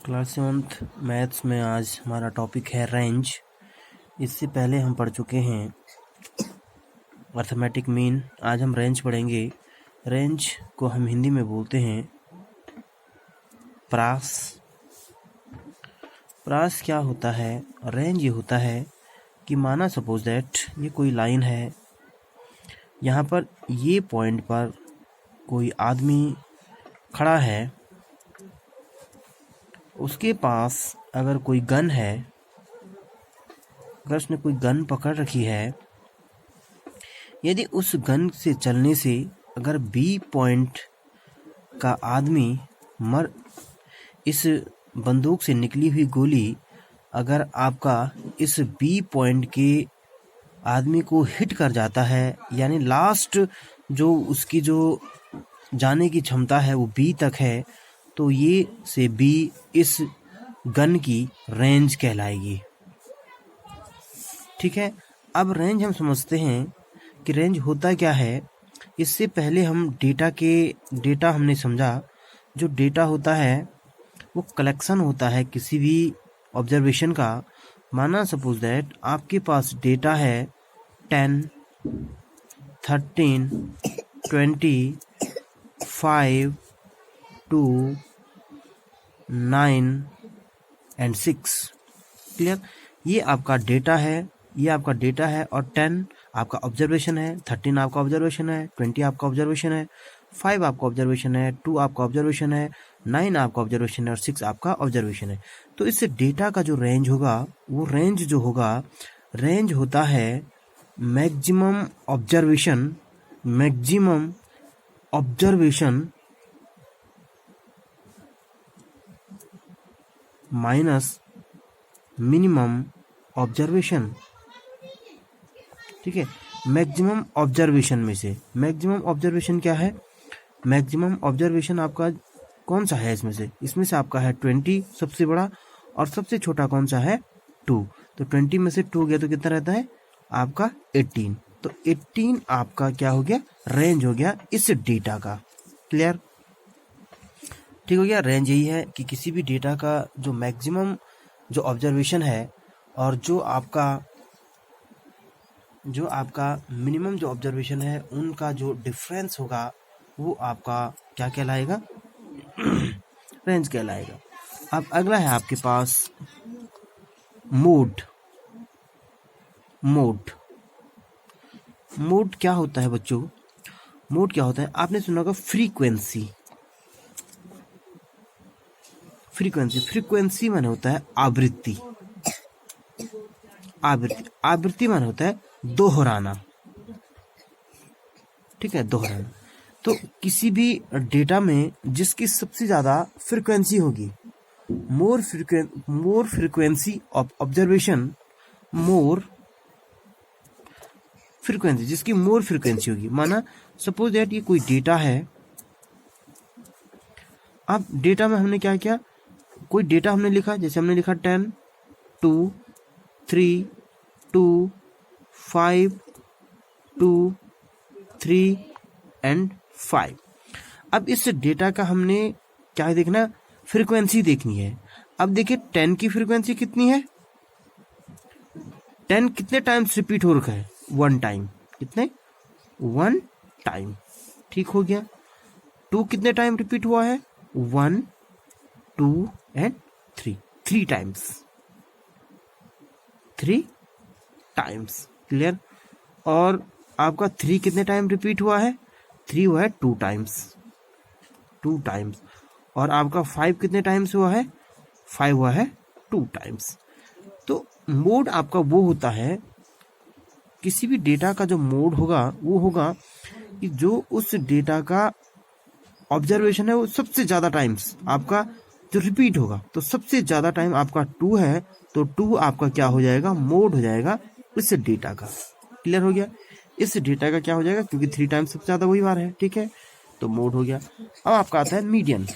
Class 7th maths में आज हमारा टॉपिक है रेंज। इससे पहले हम पढ़ चुके हैं अर्थमेटिक मीन। आज हम रेंज पढ़ेंगे। रेंज को हम हिंदी में बोलते हैं प्रास। प्रास क्या होता है? रेंज ये होता है कि माना सपोज दैट ये कोई लाइन है, यहाँ पर ये पॉइंट पर कोई आदमी खड़ा है, उसके पास अगर कोई गन है, अगर उसने कोई गन पकड़ रखी है, यदि उस गन से चलने से अगर बी पॉइंट का आदमी इस बंदूक से निकली हुई गोली अगर आपका इस बी पॉइंट के आदमी को हिट कर जाता है, यानी लास्ट जो उसकी जो जाने की क्षमता है वो बी तक है, तो ये से बी इस गन की रेंज कहलाएगी। ठीक है। अब रेंज हम समझते हैं कि रेंज होता क्या है। इससे पहले हम डेटा हमने समझा। जो डेटा होता है वो कलेक्शन होता है किसी भी ऑब्जर्वेशन का। माना सपोज दैट आपके पास डेटा है 10, 13, 20, 5, 2, 9 एंड 6। क्लियर? ये आपका डेटा है, और 10 आपका ऑब्जर्वेशन है, 13 आपका ऑब्जर्वेशन है, 20 आपका ऑब्जर्वेशन है, 5 आपका ऑब्जर्वेशन है, 2 आपका ऑब्जर्वेशन है, 9 आपका ऑब्जर्वेशन है और 6 आपका ऑब्जर्वेशन है। तो इस डेटा का जो रेंज होगा, वो रेंज होता है maximum observation minus minimum observation. ठीक है। मैक्सिमम ऑब्जर्वेशन में से मैक्सिमम ऑब्जर्वेशन क्या है? मैक्सिमम ऑब्जर्वेशन आपका कौन सा है इसमें से आपका है 20 सबसे बड़ा, और सबसे छोटा कौन सा है 2। तो 20 में से 2 गया तो कितना रहता है आपका 18। तो 18 आपका क्या हो गया? रेंज हो गया इस डेटा का। क्लियर? ठीक हो गया। रेंज यही है कि किसी भी डेटा का जो मैक्सिमम जो ऑब्जर्वेशन है और जो आपका मिनिमम जो ऑब्जर्वेशन है, उनका जो डिफरेंस होगा वो आपका क्या कहलाएगा? रेंज कहलाएगा। अब अगला है आपके पास मोड क्या होता है बच्चों? मोड क्या होता है? आपने सुना होगा फ्रीक्वेंसी माने होता है आवृत्ति माने होता है दोहराना। ठीक है, दोहराना। तो किसी भी डेटा में जिसकी सबसे ज्यादा फ्रीक्वेंसी होगी, मोर फ्रीक्वेंसी ऑफ ऑब्जर्वेशन, जिसकी मोर फ्रीक्वेंसी होगी। माना सपोज दैट ये कोई डेटा है। अब डेटा में हमने क्या किया? कोई डेटा हमने लिखा, जैसे हमने लिखा 10, 2, 3, 2, 5, 2, 3 एंड 5। अब इस डेटा का हमने क्या देखना? फ्रीक्वेंसी देखनी है। अब देखिए 10 की फ्रीक्वेंसी कितनी है? 10 कितने टाइम्स रिपीट हो रखा है? 1 टाइम। कितने? 1 टाइम। ठीक हो गया। 2 कितने टाइम रिपीट हुआ है? 1, 2 एंड 3। 3 टाइम्स। क्लियर? और आपका 3 कितने टाइम रिपीट हुआ है? 3 हुआ है 2 टाइम्स। और आपका 5 कितने टाइम्स हुआ है? 5 हुआ है 2 टाइम्स। तो मोड आपका वो होता है, किसी भी डेटा का जो मोड होगा वो होगा कि जो उस डेटा का ऑब्जर्वेशन है वो सबसे ज्यादा टाइम्स आपका जो रिपीट होगा। तो सबसे ज्यादा टाइम आपका 2 है, तो 2 आपका क्या हो जाएगा? मोड हो जाएगा इस डेटा का। क्लियर हो गया? इस डेटा का क्या हो जाएगा? क्योंकि 3 टाइम्स सबसे ज्यादा वही बार है। ठीक है, तो मोड हो गया। अब आपका आता है मीडियन।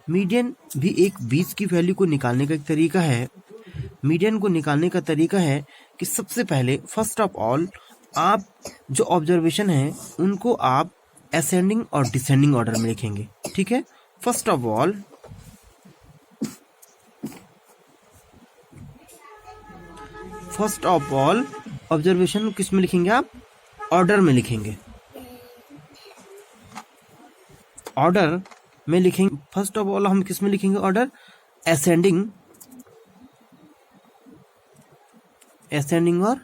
मीडियन भी एक बीच की वैल्यू को निकालने का एक तरीका है। मीडियन को निकालने का तरीका है कि सबसे पहले फर्स्ट ऑफ ऑल आप जो ऑब्जर्वेशन है उनको आप असेंडिंग और डिसेंडिंग ऑर्डर में लिखेंगे, ठीक है। फर्स्ट ऑफ ऑल ऑब्जर्वेशन किस में लिखेंगे आप? ऑर्डर में लिखेंगे, ऑर्डर में लिखेंगे। फर्स्ट ऑफ ऑल हम किस में लिखेंगे ऑर्डर? असेंडिंग और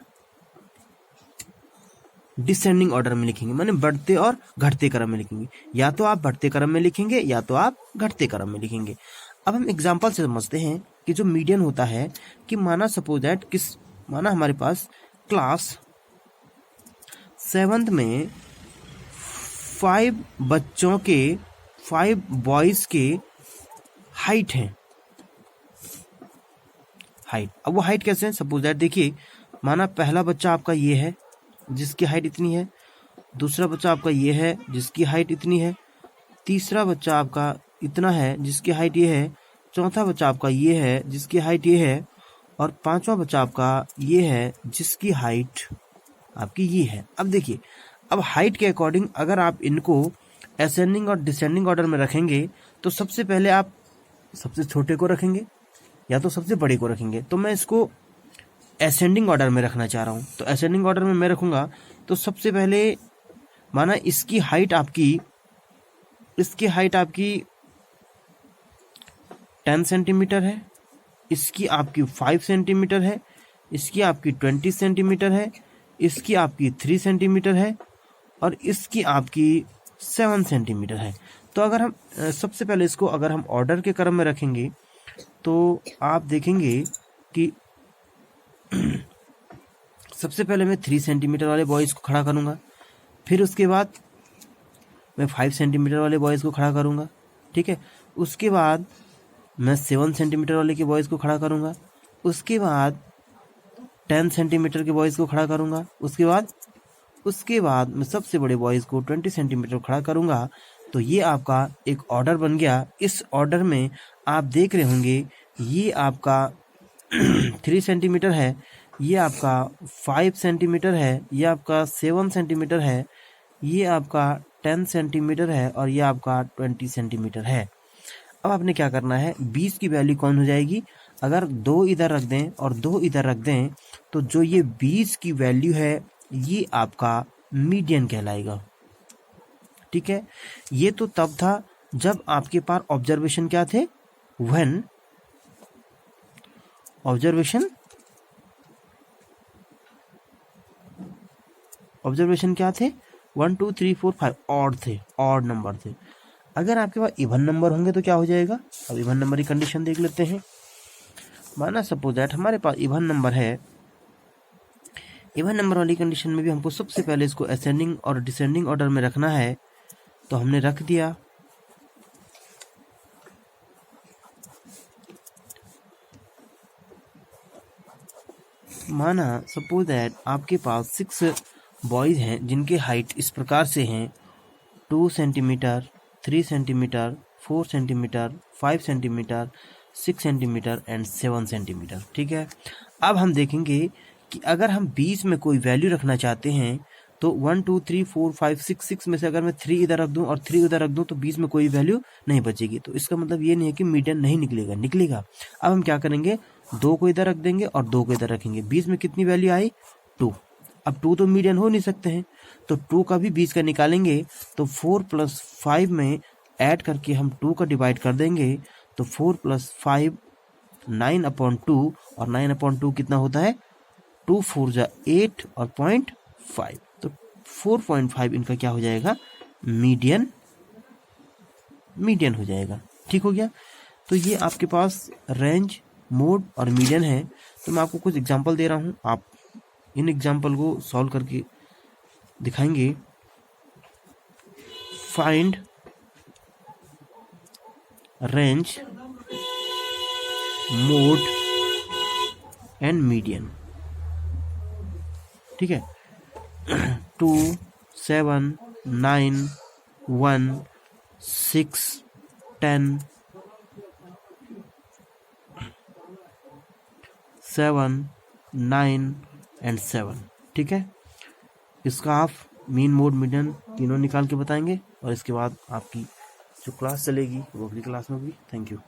डिसेंडिंग ऑर्डर में लिखेंगे, माने बढ़ते और घटते क्रम में लिखेंगे। या तो आप बढ़ते क्रम में लिखेंगे या तो आप घटते क्रम में लिखेंगे। अब हम एग्जांपल से समझते हैं कि जो मीडियन होता है कि माना सपोज दैट माना हमारे पास क्लास 7th में 5 बॉयज के हाइट है। अब वो हाइट कैसे है? सपोज दैट देखिए, माना पहला बच्चा आपका ये है जिसकी हाइट इतनी है, दूसरा बच्चा आपका ये है जिसकी हाइट इतनी है, तीसरा बच्चा आपका इतना है जिसकी हाइट ये है, चौथा बच्चा आपका ये है जिसकी हाइट ये है, और पांचवा बच्चा आपका ये है जिसकी हाइट आपकी ये है। अब देखिए, अब हाइट के अकॉर्डिंग अगर आप इनको असेंडिंग और डिसेंडिंग ऑर्डर में रखेंगे तो सबसे पहले आप सबसे छोटे को रखेंगे या तो सबसे बड़े को रखेंगे। तो मैं इसको असेंडिंग ऑर्डर में रखना चाह रहा हूं, तो असेंडिंग ऑर्डर में मैं रखूंगा तो सबसे पहले माना इसकी हाइट आपकी 10 सेंटीमीटर है, इसकी आपकी 5 सेंटीमीटर है, इसकी आपकी 20 सेंटीमीटर है, इसकी आपकी 3 सेंटीमीटर है, और इसकी आपकी 7 सेंटीमीटर है। तो अगर हम सबसे पहले इसको अगर हम ऑर्डर के क्रम में रखेंगे तो आप देखेंगे कि सबसे पहले मैं 3 सेंटीमीटर वाले बॉयज को खड़ा करूंगा, फिर उसके बाद मैं 5 सेंटीमीटर वाले बॉयज को खड़ा करूंगा, ठीक है। उसके बाद मैं 7 सेंटीमीटर वाले के बॉयज को खड़ा करूंगा, उसके बाद 10 सेंटीमीटर के बॉयज को खड़ा करूंगा, उसके बाद मैं सबसे बड़े बॉयज को 20 सेंटीमीटर खड़ा करूंगा। तो ये आपका एक ऑर्डर बन गया। इस ऑर्डर में आप देख रहे होंगे ये आपका 3 सेंटीमीटर है, ये आपका 5 सेंटीमीटर है, ये आपका 7 सेंटीमीटर है, ये आपका 10 सेंटीमीटर है, और ये आपका 20 सेंटीमीटर है। अब आपने क्या करना है, 20 की वैल्यू कौन हो जाएगी? अगर 2 इधर रख दें और 2 इधर रख दें तो जो ये 20 की वैल्यू है ये आपका मीडियन कहलाएगा, ठीक है। ये तो तब था जब आपके पास ऑब्जर्वेशन क्या थे? व्हेन ऑब्जर्वेशन क्या थे? 1 2 3 4 5 ऑड थे, ऑड नंबर थे। अगर आपके पास इवन नंबर होंगे तो क्या हो जाएगा? अब इवन नंबर की कंडीशन देख लेते हैं। माना सपोज दैट हमारे पास इवन नंबर है, इवन नंबर वाली कंडीशन में भी हमको सबसे पहले इसको असेंडिंग और डिसेंडिंग ऑर्डर में रखना है, तो हमने रख दिया। माना सपोज दैट आपके पास 6 बॉयज हैं जिनके हाइट इस प्रकार से हैं: 2 centimetre, 3 centimetre, 4 centimetre, 5 centimetre, 6 centimetre and 7 centimetre, ठीक है। अब हम देखेंगे कि अगर हम 20 में कोई वैल्यू रखना चाहते हैं तो 1 2 3 4 5 6 में से अगर मैं 3 इधर रख दूं और 3 उधर रख दूं तो 20 में कोई वैल्यू नहीं बचेगी। तो इसका मतलब ये नहीं है कि मीडियन नहीं निकलेगा। अब हम क्या करेंगे, 2 को इधर रख देंगे और 2 को इधर रखेंगे। 20 में कितनी वैल्यू आई? 2। अब 2 तो मीडियन हो नहीं सकते हैं, तो 2 का भी 20 का निकालेंगे तो 4 + 5 में ऐड करके हम 2 का डिवाइड कर देंगे तो 4 + 5 9/2, और 9/2 कितना होता है? 2 4 जा 8 और 0.5, तो 4.5 इनका क्या हो जाएगा? मीडियन हो जाएगा, ठीक हो गया। तो ये आपके पास रेंज, मोड और मीडियन है। तो मैं आपको कुछ एग्जांपल दे रहा हूँ, आप इन एग्जांपल को सॉल्व करके दिखाएंगे। Find range, mode and median, ठीक है। 2 7 9 1 6 10 7 9 एंड 7, ठीक है। इसका आप मीन मोड मीडियन तीनों निकाल के बताएंगे और इसके बाद आपकी जो क्लास चलेगी वो अगली क्लास में होगी। Thank you.